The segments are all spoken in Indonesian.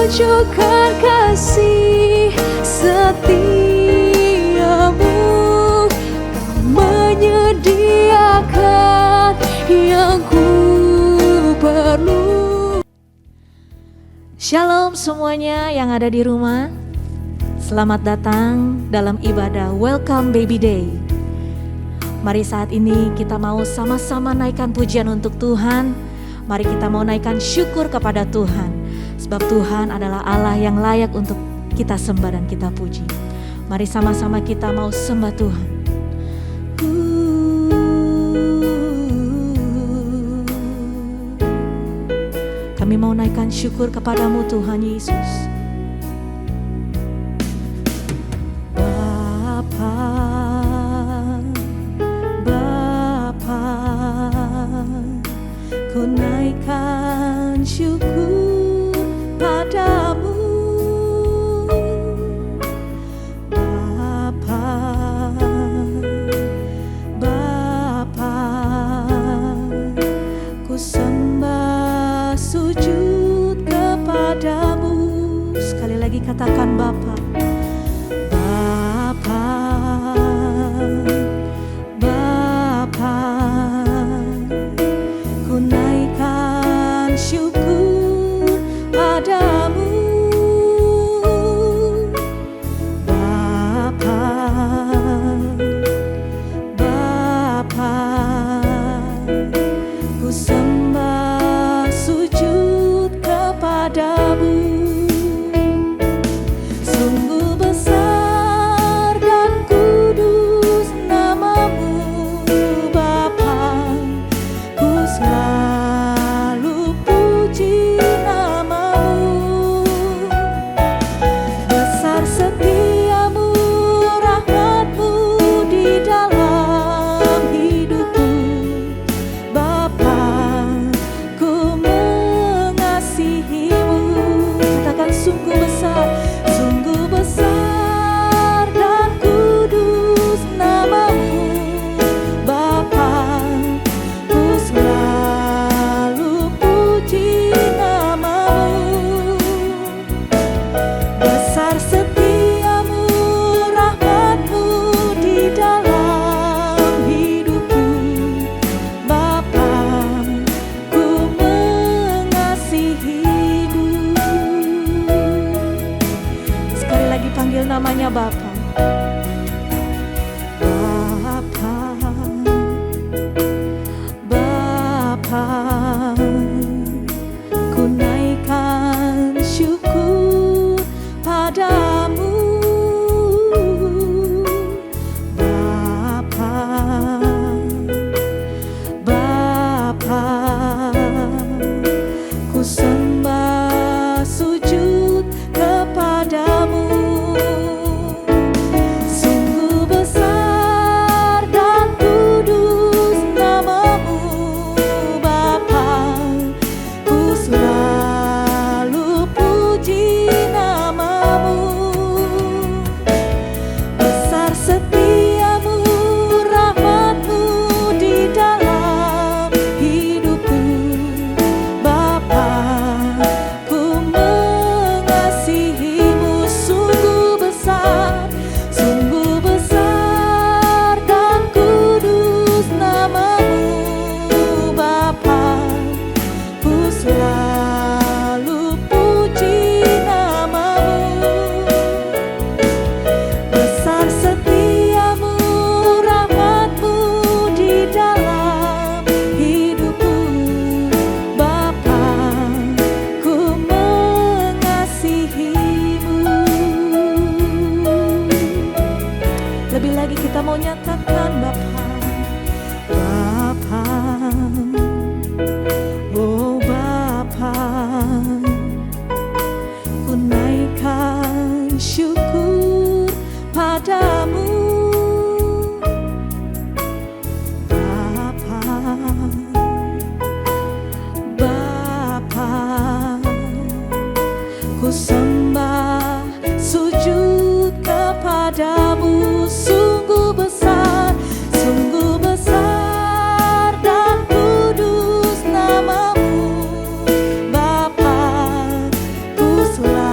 tunjukkan kasih setiamu, menyediakan yang ku perlu. Shalom semuanya yang ada di rumah. Selamat datang dalam ibadah Welcome Baby Day. Mari saat ini kita mau sama-sama naikkan pujian untuk Tuhan. Mari kita mau naikkan syukur kepada Tuhan. Sebab Tuhan adalah Allah yang layak untuk kita sembah dan kita puji. Mari sama-sama kita mau sembah Tuhan. Kami mau naikkan syukur kepadamu Tuhan Yesus. Ku naikkan syukur padamu Bapa, Bapa, ku sembah sujud kepadamu. Sekali lagi katakan Bapa, Bapa, Bapa, naikkan syukur padamu Bapa, Bapa, ku sembah sujud kepadamu. Sungguh besar dan kudus namamu Bapa, ku selalu puji namamu. Besar setiamu, rahmatmu di dalam hidupku Bapa, ku mengasihimu. Katakan sungguh besar, sungguh besar dan kudus namamu Bapa, ku selalu puji namamu. Besar setiamu, rahmatmu di dalam hidupku Bapa, ku mengasihimu. Sekali lagi panggil namanya Bapa. Bapa, Bapa, ku naikkan syukur padamu Bapa, Bapa, ku sembah sujud kepadamu. Sungguh besar dan kudus namamu Bapa, ku selalu puji namamu. Besar setiamu, rahmatmu di dalam hidupku Bapa, ku mengasihimu. Sungguh besar dan kudus namamu Bapa, ku selalu puji namamu. Besar setiamu, rahmatmu di dalam hidupku Bapa, ku mengasihimu. Lebih lagi kita mau nyatakan Bapa, Bapa, oh Bapa, ku naikkan syukur padamu Bapa, Bapa, ku sembah sujud kepadamu. Sungguh besar dan kudus namamu Bapa, ku selalu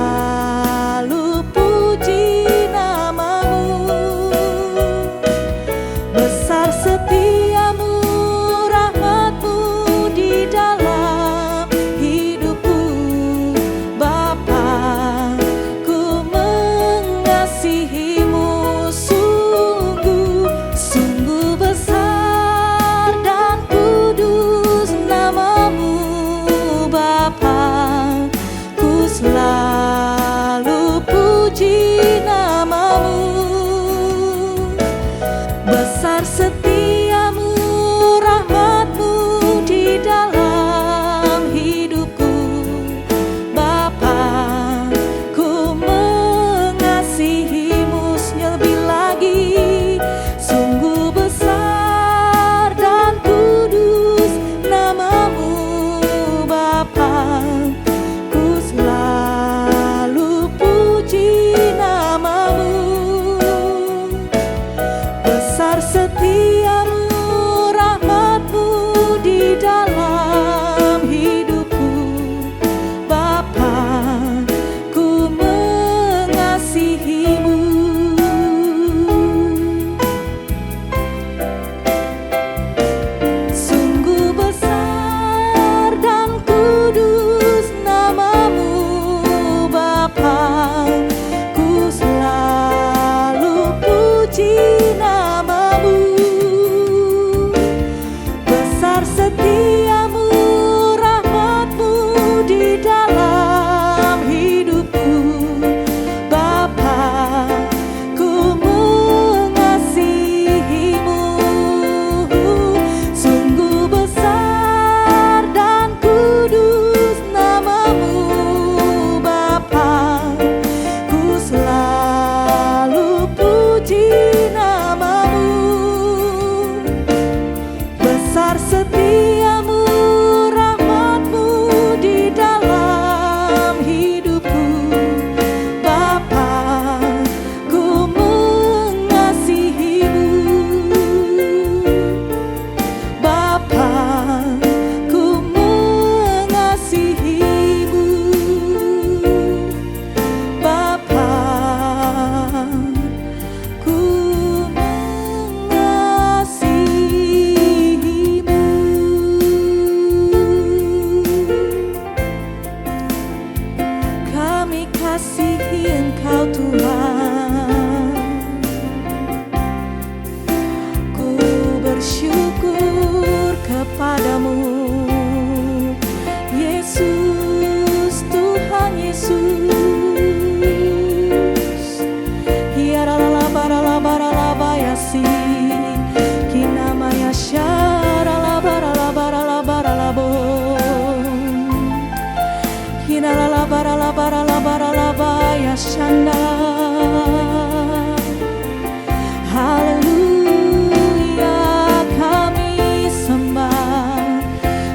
mengasihi Engkau Tuhan. Ku bersyukur kepadamu Yesus, Tuhan Yesus. Hiarala barala barala bayasi kinamaya syarala barala barala barala bom. Hinalala barala barala barala bayashanda. Haleluya, kami sembah,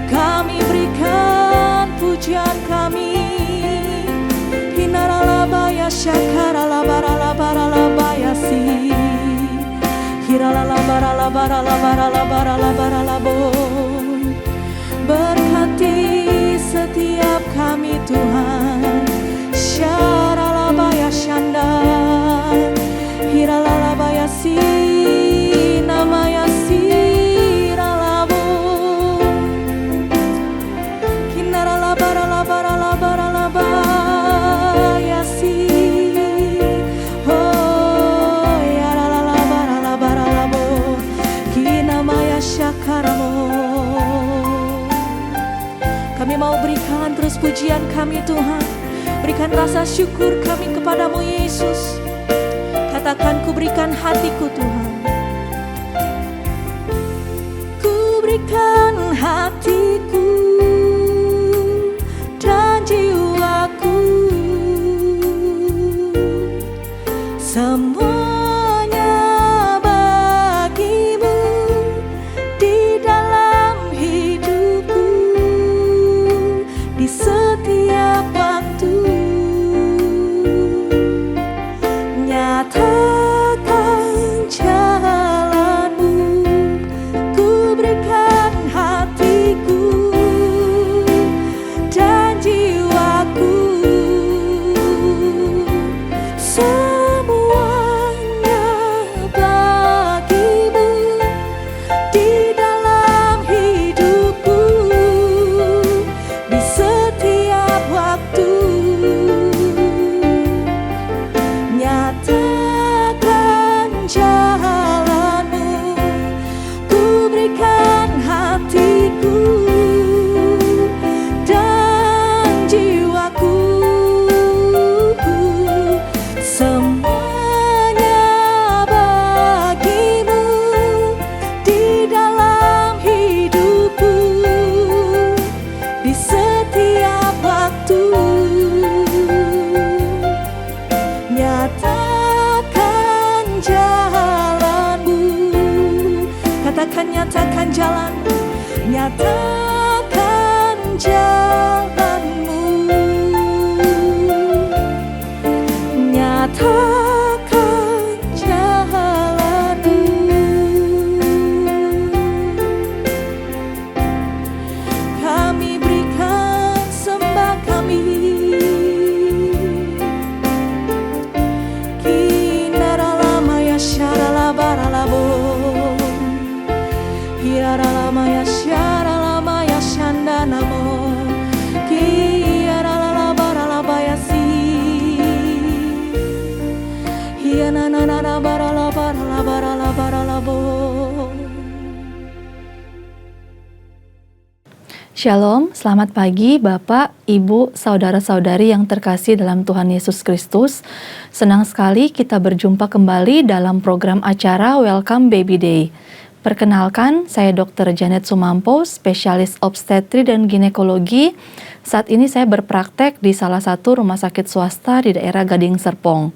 kami berikan pujian kami. Hinalala bayashakarala barala barala bayasi. Hiralala barala barala barala barala barala bom. Berkati setiap kami Tuhan. Syaralabaya syanda, hiralabaya si namaya siralabo, kinaralabaralabaralabaralabaya si, oh yaralalabaralabaralabo, kinamaya syakaramo. Kami mau berikan terus pujian kami Tuhan. Berikan rasa syukur kami kepadamu Yesus. Katakan, ku berikan hatiku Tuhan. Ku berikan hatiku dan jiwaku, semuanya bagimu di dalam hidupku, di setiap waktu. Nyatakan jalanmu, ku berikan hatiku dan jiwaku, semuanya bagimu di dalam hidupku, di setiap waktu. Nyatakan jalanmu, ku berikan hatiku dan jiwaku, semuanya bagimu di dalam hidupku, di setiap waktu. Nyatakan jalanmu, katakan nyatakan jalanmu, nyatakan jalanmu, nyatakan jalanmu. Kami berikan sembah kami. Hiaralamaya syaralamaya shandanamo, kiaralabaralabaya si, hianananarabaralabaralabaralabaralabo. Shalom, selamat pagi Bapak, Ibu, Saudara-saudari yang terkasih dalam Tuhan Yesus Kristus. Senang sekali kita berjumpa kembali dalam program acara Welcome Baby Day. Perkenalkan, saya Dr. Janet Sumampo, spesialis obstetri dan ginekologi. Saat ini saya berpraktek di salah satu rumah sakit swasta di daerah Gading Serpong.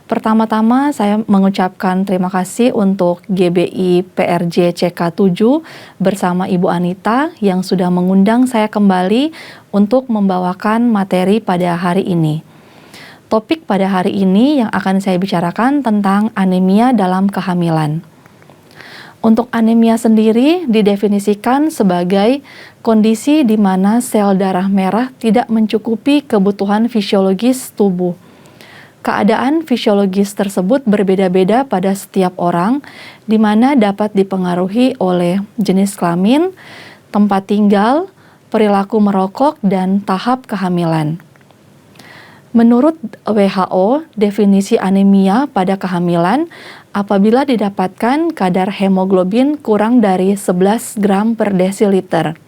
Pertama-tama saya mengucapkan terima kasih untuk GBI PRJ CK7 bersama Ibu Anita yang sudah mengundang saya kembali untuk membawakan materi pada hari ini. Topik pada hari ini yang akan saya bicarakan tentang anemia dalam kehamilan. Untuk anemia sendiri didefinisikan sebagai kondisi di mana sel darah merah tidak mencukupi kebutuhan fisiologis tubuh. Keadaan fisiologis tersebut berbeda-beda pada setiap orang, di mana dapat dipengaruhi oleh jenis kelamin, tempat tinggal, perilaku merokok, dan tahap kehamilan. Menurut WHO, definisi anemia pada kehamilan apabila didapatkan kadar hemoglobin kurang dari 11 gram per desiliter.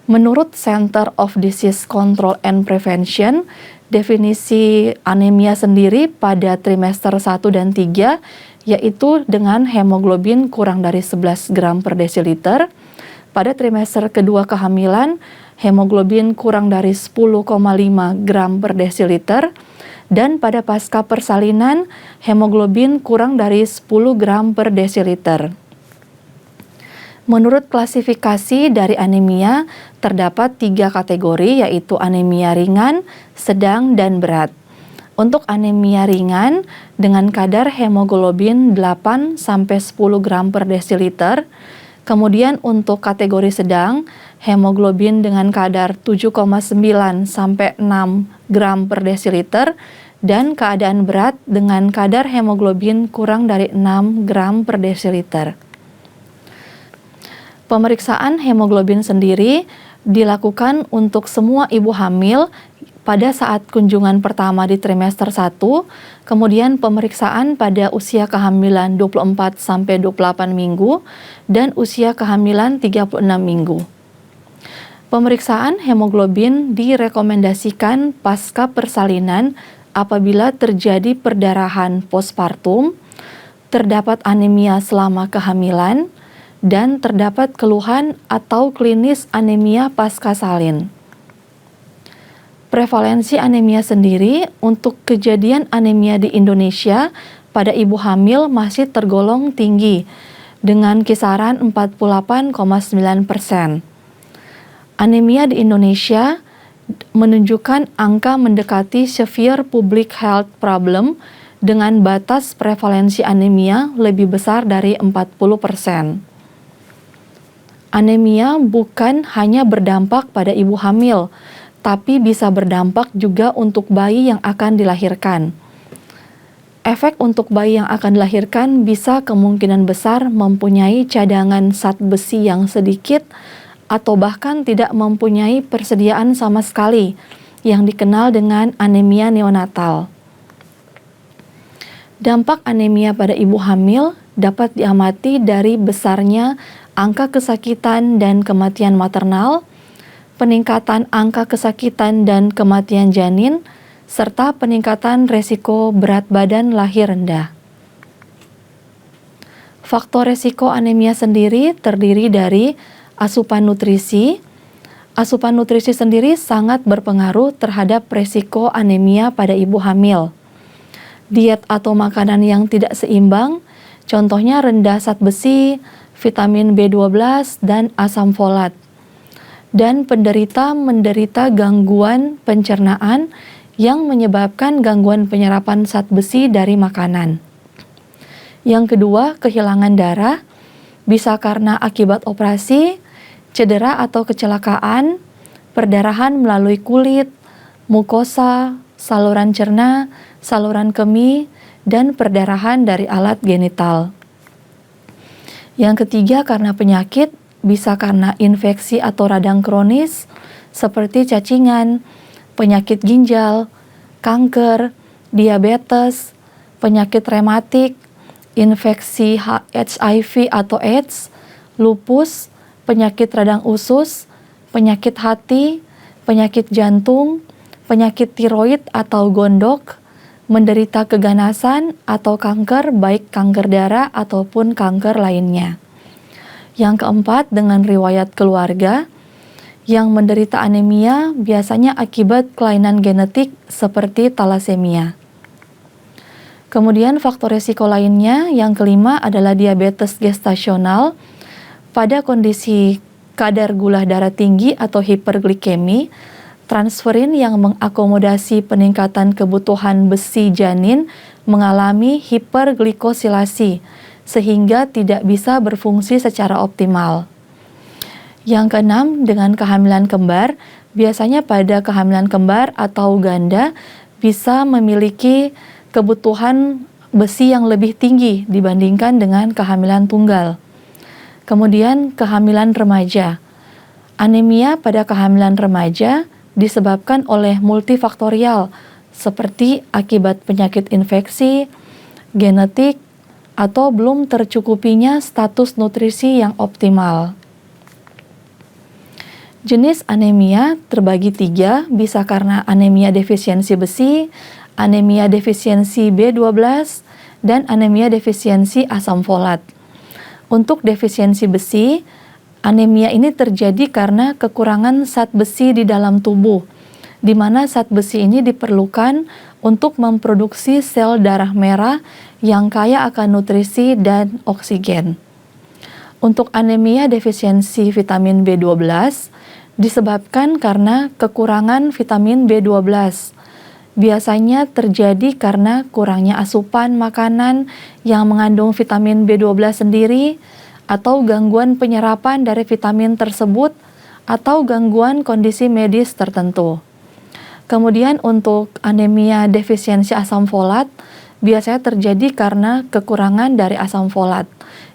Menurut Center of Disease Control and Prevention, definisi anemia sendiri pada trimester 1 dan 3 yaitu dengan hemoglobin kurang dari 11 gram per desiliter. Pada trimester kedua kehamilan, hemoglobin kurang dari 10,5 gram per desiliter, dan pada pasca persalinan, hemoglobin kurang dari 10 gram per desiliter. Menurut klasifikasi dari anemia, terdapat 3 kategori, yaitu anemia ringan, sedang, dan berat. Untuk anemia ringan, dengan kadar hemoglobin 8-10 gram per desiliter. Kemudian untuk kategori sedang, hemoglobin dengan kadar 7,9 sampai 6 gram per desiliter, dan keadaan berat dengan kadar hemoglobin kurang dari 6 gram per desiliter. Pemeriksaan hemoglobin sendiri dilakukan untuk semua ibu hamil pada saat kunjungan pertama di trimester 1, kemudian pemeriksaan pada usia kehamilan 24-28 minggu, dan usia kehamilan 36 minggu. Pemeriksaan hemoglobin direkomendasikan pasca persalinan apabila terjadi perdarahan postpartum, terdapat anemia selama kehamilan, dan terdapat keluhan atau klinis anemia pasca salin. Prevalensi anemia sendiri untuk kejadian anemia di Indonesia pada ibu hamil masih tergolong tinggi dengan kisaran 48,9%. Anemia di Indonesia menunjukkan angka mendekati severe public health problem dengan batas prevalensi anemia lebih besar dari 40%. Anemia bukan hanya berdampak pada ibu hamil, tapi bisa berdampak juga untuk bayi yang akan dilahirkan. Efek untuk bayi yang akan dilahirkan bisa kemungkinan besar mempunyai cadangan zat besi yang sedikit atau bahkan tidak mempunyai persediaan sama sekali, yang dikenal dengan anemia neonatal. Dampak anemia pada ibu hamil dapat diamati dari besarnya angka kesakitan dan kematian maternal, peningkatan angka kesakitan dan kematian janin, serta peningkatan resiko berat badan lahir rendah. Faktor resiko anemia sendiri terdiri dari asupan nutrisi. Asupan nutrisi sendiri sangat berpengaruh terhadap resiko anemia pada ibu hamil. Diet atau makanan yang tidak seimbang, contohnya rendah zat besi, vitamin B12, dan asam folat. Dan penderita menderita gangguan pencernaan yang menyebabkan gangguan penyerapan zat besi dari makanan. Yang kedua, kehilangan darah, bisa karena akibat operasi, cedera atau kecelakaan, perdarahan melalui kulit, mukosa, saluran cerna, saluran kemih, dan perdarahan dari alat genital. Yang ketiga, karena penyakit, bisa karena infeksi atau radang kronis seperti cacingan, penyakit ginjal, kanker, diabetes, penyakit rematik, infeksi HIV atau AIDS, lupus, penyakit radang usus, penyakit hati, penyakit jantung, penyakit tiroid atau gondok, menderita keganasan atau kanker, baik kanker darah ataupun kanker lainnya. Yang keempat, dengan riwayat keluarga, yang menderita anemia biasanya akibat kelainan genetik seperti talasemia. Kemudian faktor resiko lainnya, yang kelima adalah diabetes gestasional. Pada kondisi kadar gula darah tinggi atau hiperglikemi, transferin yang mengakomodasi peningkatan kebutuhan besi janin mengalami hiperglikosilasi sehingga tidak bisa berfungsi secara optimal. Yang keenam, dengan kehamilan kembar, biasanya pada kehamilan kembar atau ganda bisa memiliki kebutuhan besi yang lebih tinggi dibandingkan dengan kehamilan tunggal. Kemudian kehamilan remaja. Anemia pada kehamilan remaja disebabkan oleh multifaktorial seperti akibat penyakit infeksi, genetik, atau belum tercukupinya status nutrisi yang optimal. Jenis anemia terbagi 3, bisa karena anemia defisiensi besi, anemia defisiensi B12, dan anemia defisiensi asam folat. Untuk defisiensi besi, anemia ini terjadi karena kekurangan zat besi di dalam tubuh, di mana zat besi ini diperlukan untuk memproduksi sel darah merah yang kaya akan nutrisi dan oksigen. Untuk anemia defisiensi vitamin B12, disebabkan karena kekurangan vitamin B12. Biasanya terjadi karena kurangnya asupan makanan yang mengandung vitamin B12 sendiri, atau gangguan penyerapan dari vitamin tersebut, atau gangguan kondisi medis tertentu. Kemudian untuk anemia defisiensi asam folat, biasanya terjadi karena kekurangan dari asam folat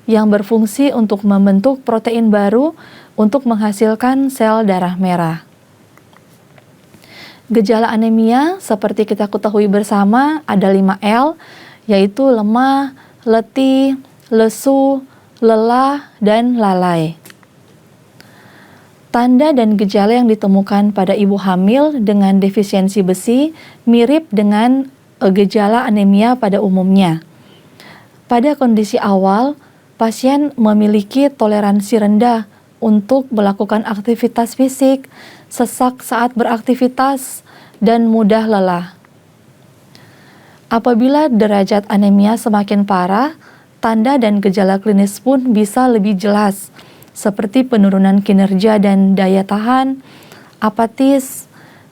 yang berfungsi untuk membentuk protein baru untuk menghasilkan sel darah merah. Gejala anemia seperti kita ketahui bersama ada 5L, yaitu lemah, letih, lesu, lelah, dan lalai. Tanda dan gejala yang ditemukan pada ibu hamil dengan defisiensi besi mirip dengan gejala anemia pada umumnya. Pada kondisi awal, pasien memiliki toleransi rendah untuk melakukan aktivitas fisik, sesak saat beraktivitas, dan mudah lelah. Apabila derajat anemia semakin parah, tanda dan gejala klinis pun bisa lebih jelas, seperti penurunan kinerja dan daya tahan, apatis,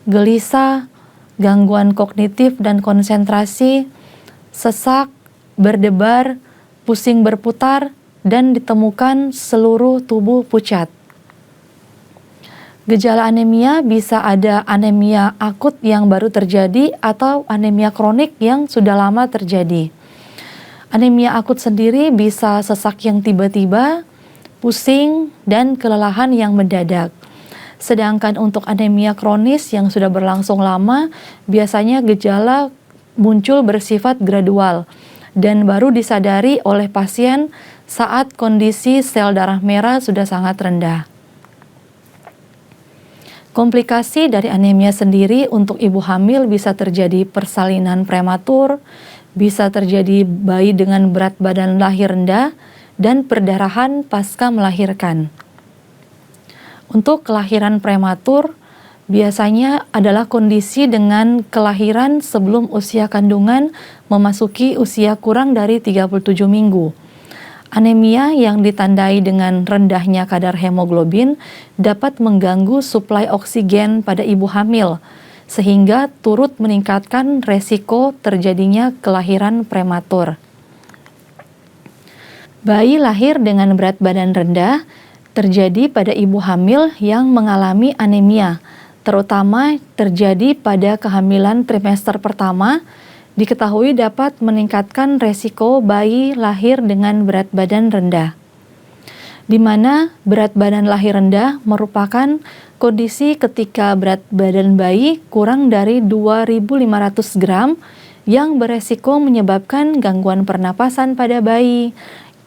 gelisah, gangguan kognitif dan konsentrasi, sesak, berdebar, pusing berputar, dan ditemukan seluruh tubuh pucat. Gejala anemia bisa ada anemia akut yang baru terjadi atau anemia kronik yang sudah lama terjadi. Anemia akut sendiri bisa sesak yang tiba-tiba, pusing, dan kelelahan yang mendadak. Sedangkan untuk anemia kronis yang sudah berlangsung lama, biasanya gejala muncul bersifat gradual dan baru disadari oleh pasien saat kondisi sel darah merah sudah sangat rendah. Komplikasi dari anemia sendiri untuk ibu hamil bisa terjadi persalinan prematur, bisa terjadi bayi dengan berat badan lahir rendah, dan perdarahan pasca melahirkan. Untuk kelahiran prematur, biasanya adalah kondisi dengan kelahiran sebelum usia kandungan memasuki usia kurang dari 37 minggu. Anemia yang ditandai dengan rendahnya kadar hemoglobin dapat mengganggu suplai oksigen pada ibu hamil, sehingga turut meningkatkan resiko terjadinya kelahiran prematur. Bayi lahir dengan berat badan rendah terjadi pada ibu hamil yang mengalami anemia, terutama terjadi pada kehamilan trimester pertama, diketahui dapat meningkatkan resiko bayi lahir dengan berat badan rendah. Di mana berat badan lahir rendah merupakan kondisi ketika berat badan bayi kurang dari 2.500 gram yang beresiko menyebabkan gangguan pernapasan pada bayi,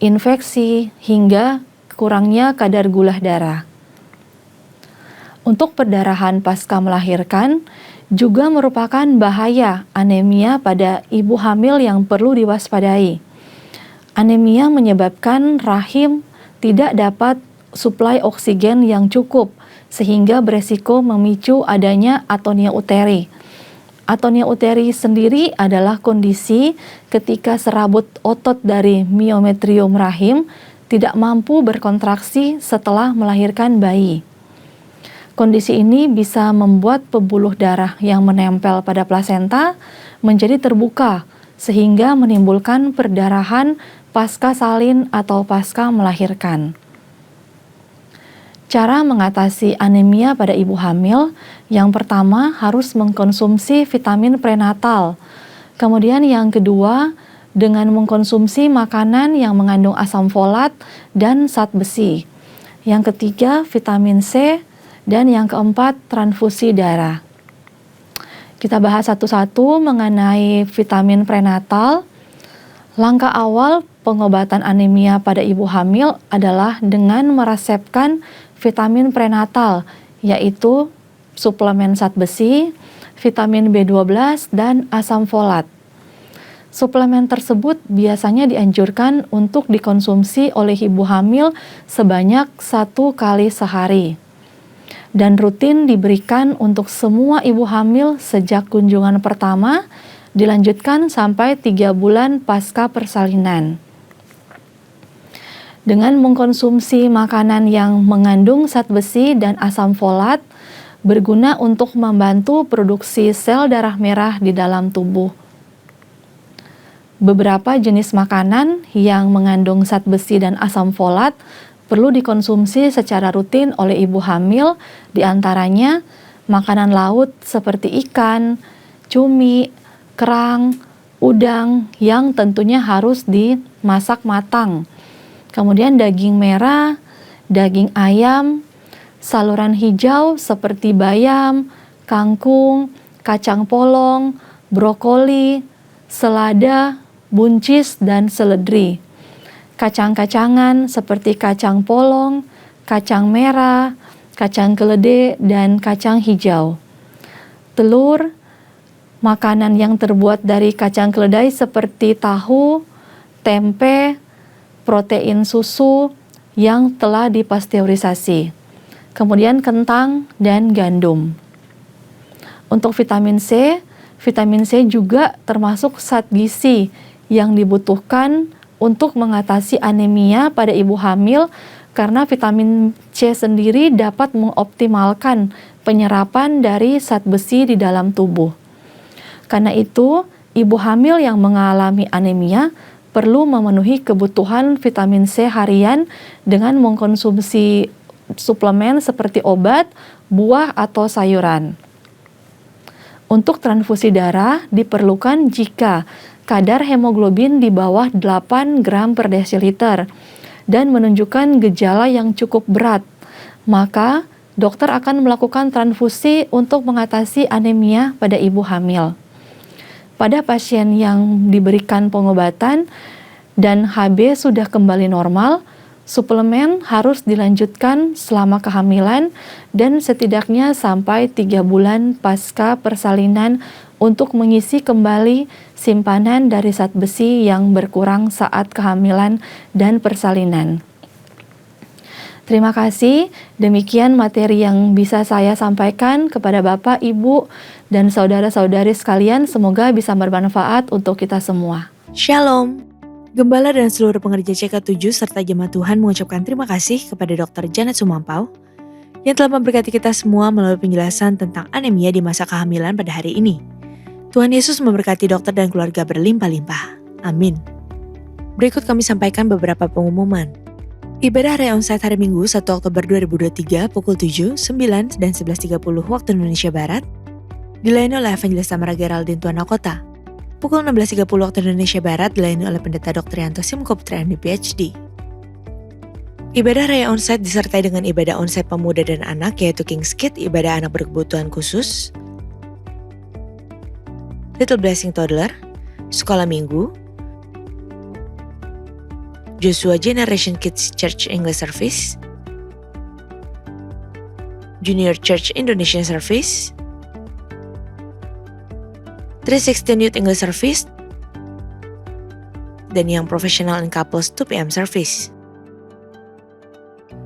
infeksi, hingga kurangnya kadar gula darah. Untuk perdarahan pasca melahirkan, juga merupakan bahaya anemia pada ibu hamil yang perlu diwaspadai. Anemia menyebabkan rahim tidak dapat suplai oksigen yang cukup, sehingga beresiko memicu adanya atonia uteri. Atonia uteri sendiri adalah kondisi ketika serabut otot dari miometrium rahim tidak mampu berkontraksi setelah melahirkan bayi. Kondisi ini bisa membuat pembuluh darah yang menempel pada plasenta menjadi terbuka sehingga menimbulkan perdarahan pasca salin atau pasca melahirkan. Cara mengatasi anemia pada ibu hamil, yang pertama harus mengkonsumsi vitamin prenatal. Kemudian yang kedua, dengan mengkonsumsi makanan yang mengandung asam folat dan zat besi. Yang ketiga, vitamin C. Dan yang keempat, transfusi darah. Kita bahas satu-satu mengenai vitamin prenatal. Langkah awal pengobatan anemia pada ibu hamil adalah dengan meresepkan vitamin prenatal, yaitu suplemen zat besi, vitamin B12, dan asam folat. Suplemen tersebut biasanya dianjurkan untuk dikonsumsi oleh ibu hamil sebanyak 1 kali sehari dan rutin diberikan untuk semua ibu hamil sejak kunjungan pertama, dilanjutkan sampai 3 bulan pasca persalinan. Dengan mengkonsumsi makanan yang mengandung zat besi dan asam folat, berguna untuk membantu produksi sel darah merah di dalam tubuh. Beberapa jenis makanan yang mengandung zat besi dan asam folat perlu dikonsumsi secara rutin oleh ibu hamil, diantaranya makanan laut seperti ikan, cumi, kerang, udang yang tentunya harus dimasak matang. Kemudian daging merah, daging ayam, saluran hijau seperti bayam, kangkung, kacang polong, brokoli, selada, buncis, dan seledri. Kacang-kacangan seperti kacang polong, kacang merah, kacang keledai, dan kacang hijau. Telur, makanan yang terbuat dari kacang keledai seperti tahu, tempe, protein susu yang telah dipasteurisasi. Kemudian kentang dan gandum. Untuk vitamin C juga termasuk zat gizi yang dibutuhkan untuk mengatasi anemia pada ibu hamil karena vitamin C sendiri dapat mengoptimalkan penyerapan dari zat besi di dalam tubuh. Karena itu, ibu hamil yang mengalami anemia perlu memenuhi kebutuhan vitamin C harian dengan mengkonsumsi suplemen seperti obat, buah, atau sayuran. Untuk transfusi darah diperlukan jika kadar hemoglobin di bawah 8 gram per desiliter dan menunjukkan gejala yang cukup berat, maka dokter akan melakukan transfusi untuk mengatasi anemia pada ibu hamil. Pada pasien yang diberikan pengobatan dan HB sudah kembali normal, suplemen harus dilanjutkan selama kehamilan dan setidaknya sampai 3 bulan pasca persalinan untuk mengisi kembali simpanan dari zat besi yang berkurang saat kehamilan dan persalinan. Terima kasih. Demikian materi yang bisa saya sampaikan kepada Bapak, Ibu, dan saudara-saudari sekalian. Semoga bisa bermanfaat untuk kita semua. Shalom. Gembala dan seluruh pengerja CK7 serta jemaat Tuhan mengucapkan terima kasih kepada Dr. Janet Sumampau yang telah memberkati kita semua melalui penjelasan tentang anemia di masa kehamilan pada hari ini. Tuhan Yesus memberkati dokter dan keluarga berlimpah-limpah. Amin. Berikut kami sampaikan beberapa pengumuman. Ibadah Area Onsite hari Minggu 1 Oktober 2023 pukul 7, 9, dan 11.30 waktu Indonesia Barat dilayani oleh Evangelista Tamara Geraldine Tuan Kota. Pukul 16.30 waktu Indonesia Barat dilayani oleh Pendeta Dr. Yanto Simkoptra MD PhD. Ibadah Raya Onsite disertai dengan ibadah onsite pemuda dan anak yaitu King's Kids, ibadah anak berkebutuhan khusus, Little Blessing Toddler, Sekolah Minggu, Joshua Generation Kids Church English Service, Junior Church Indonesian Service, 316 Youth English Service, dan yang Professional and Couples 2 PM Service.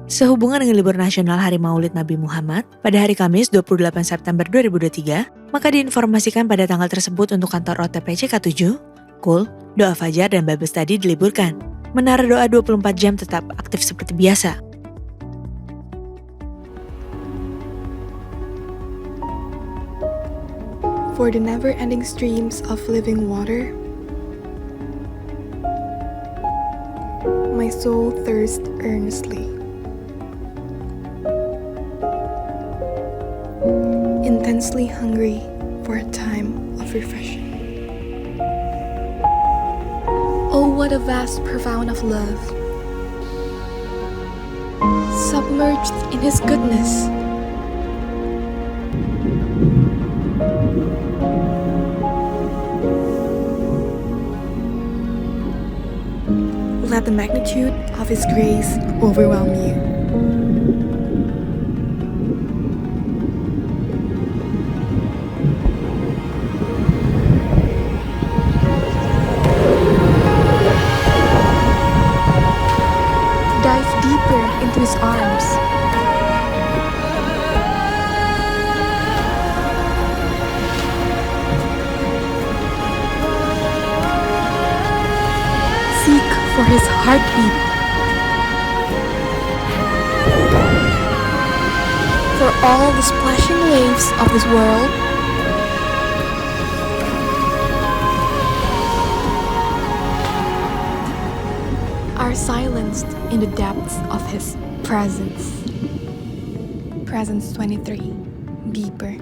Sehubungan dengan libur nasional Hari Maulid Nabi Muhammad pada hari Kamis 28 September 2023, maka diinformasikan pada tanggal tersebut untuk kantor OTP CK7, KUL, doa fajar dan Bible study diliburkan. Menara doa 24 jam tetap aktif seperti biasa. For the never-ending streams of living water, my soul thirsts earnestly. Intensely hungry for a time of refreshing. Oh, what a vast profound of love, submerged in His goodness. let the magnitude of His grace overwhelm you. Dive deeper into His arms. Seek for His heartbeat. For all the splashing waves of this world, are silenced in the depths of His presence. Presence 23. Deeper.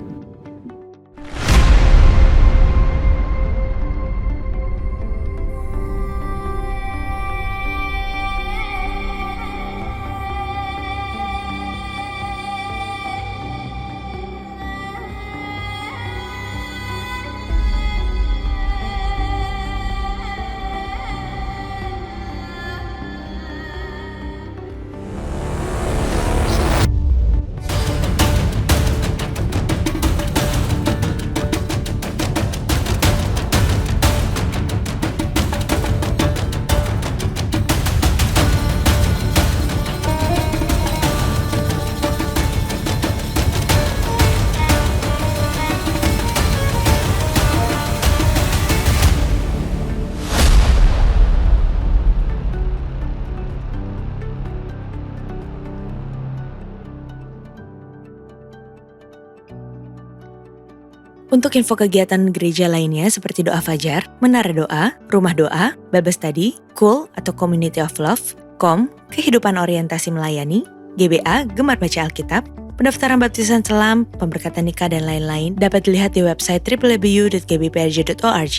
Untuk info kegiatan gereja lainnya seperti doa fajar, menara doa, rumah doa, Bible study, Cool atau Community of Love, KOM, kehidupan orientasi melayani, GBA, gemar baca Alkitab, pendaftaran baptisan selam, pemberkatan nikah dan lain-lain dapat dilihat di website www.gbprj.org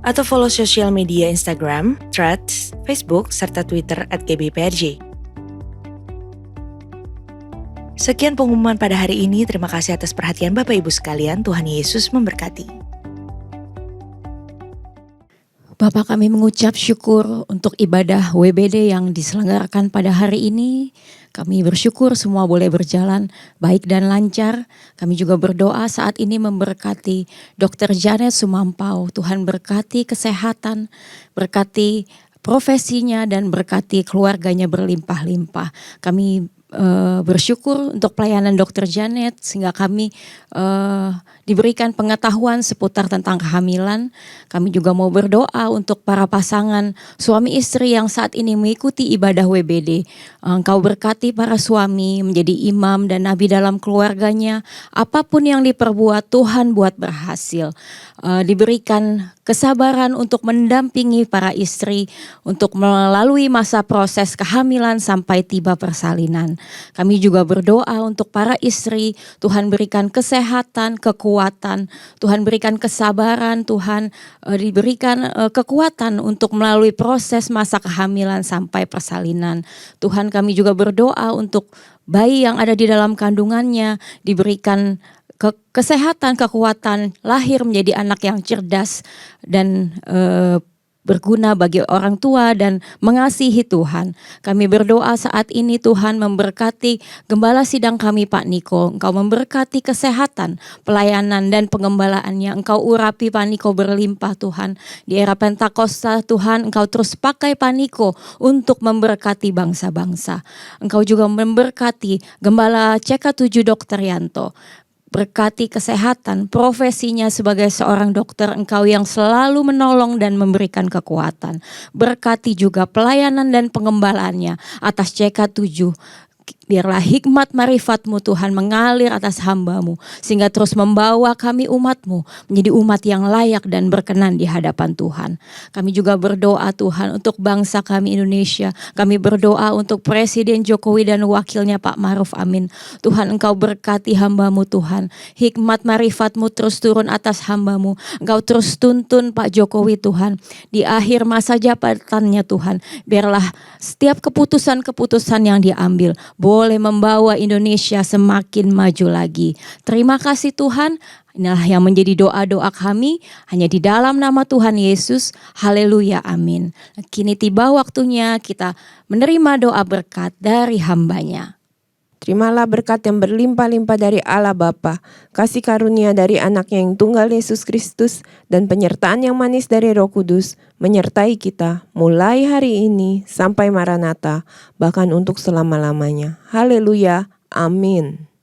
atau follow sosial media Instagram, Threads, Facebook, serta Twitter @gbprj. Sekian pengumuman pada hari ini. Terima kasih atas perhatian Bapak Ibu sekalian. Tuhan Yesus memberkati. Bapak, kami mengucap syukur untuk ibadah WBD yang diselenggarakan pada hari ini. Kami bersyukur semua boleh berjalan baik dan lancar. Kami juga berdoa saat ini memberkati Dr. Janet Sumampau. Tuhan berkati kesehatan, berkati profesinya dan berkati keluarganya berlimpah-limpah. Kami bersyukur untuk pelayanan Dr. Janet sehingga kami diberikan pengetahuan seputar tentang kehamilan. Kami juga mau berdoa untuk para pasangan suami istri yang saat ini mengikuti ibadah WBD. Engkau berkati para suami menjadi imam dan nabi dalam keluarganya. Apapun yang diperbuat Tuhan buat berhasil. Diberikan kesabaran untuk mendampingi para istri untuk melalui masa proses kehamilan sampai tiba persalinan. Kami juga berdoa untuk para istri, Tuhan berikan kesehatan, kekuatan, Tuhan berikan kesabaran, Tuhan diberikan kekuatan untuk melalui proses masa kehamilan sampai persalinan. Tuhan, kami juga berdoa untuk bayi yang ada di dalam kandungannya diberikan kesehatan, kekuatan, lahir menjadi anak yang cerdas dan berguna bagi orang tua dan mengasihi Tuhan. Kami berdoa saat ini Tuhan memberkati gembala sidang kami Pak Niko. Engkau memberkati kesehatan, pelayanan dan pengembalaannya. Engkau urapi Pak Niko berlimpah Tuhan. Di era Pentakosta Tuhan, Engkau terus pakai Pak Niko untuk memberkati bangsa-bangsa. Engkau juga memberkati gembala CK7 Dr. Yanto. Berkati kesehatan, profesinya sebagai seorang dokter, Engkau yang selalu menolong dan memberikan kekuatan. Berkati juga pelayanan dan pengembalaannya atas CK7. Biarlah hikmat marifat-Mu Tuhan mengalir atas hamba-Mu sehingga terus membawa kami umat-Mu menjadi umat yang layak dan berkenan di hadapan Tuhan. Kami juga berdoa Tuhan untuk bangsa kami Indonesia. Kami berdoa untuk Presiden Jokowi dan wakilnya Pak Ma'ruf Amin. Tuhan, Engkau berkati hamba-Mu Tuhan. Hikmat marifat-Mu terus turun atas hamba-Mu. Engkau terus tuntun Pak Jokowi Tuhan. Di akhir masa jabatannya Tuhan, biarlah setiap keputusan-keputusan yang diambil boleh membawa Indonesia semakin maju lagi. Terima kasih Tuhan, Inilah yang menjadi doa-doa kami hanya di dalam nama Tuhan Yesus. Haleluya, amin. Kini tiba waktunya kita menerima doa berkat dari hambanya. Terimalah berkat yang berlimpah-limpah dari Allah Bapa, kasih karunia dari anaknya yang tunggal Yesus Kristus, dan penyertaan yang manis dari Roh Kudus menyertai kita mulai hari ini sampai Maranatha, bahkan untuk selama-lamanya. Haleluya, amin.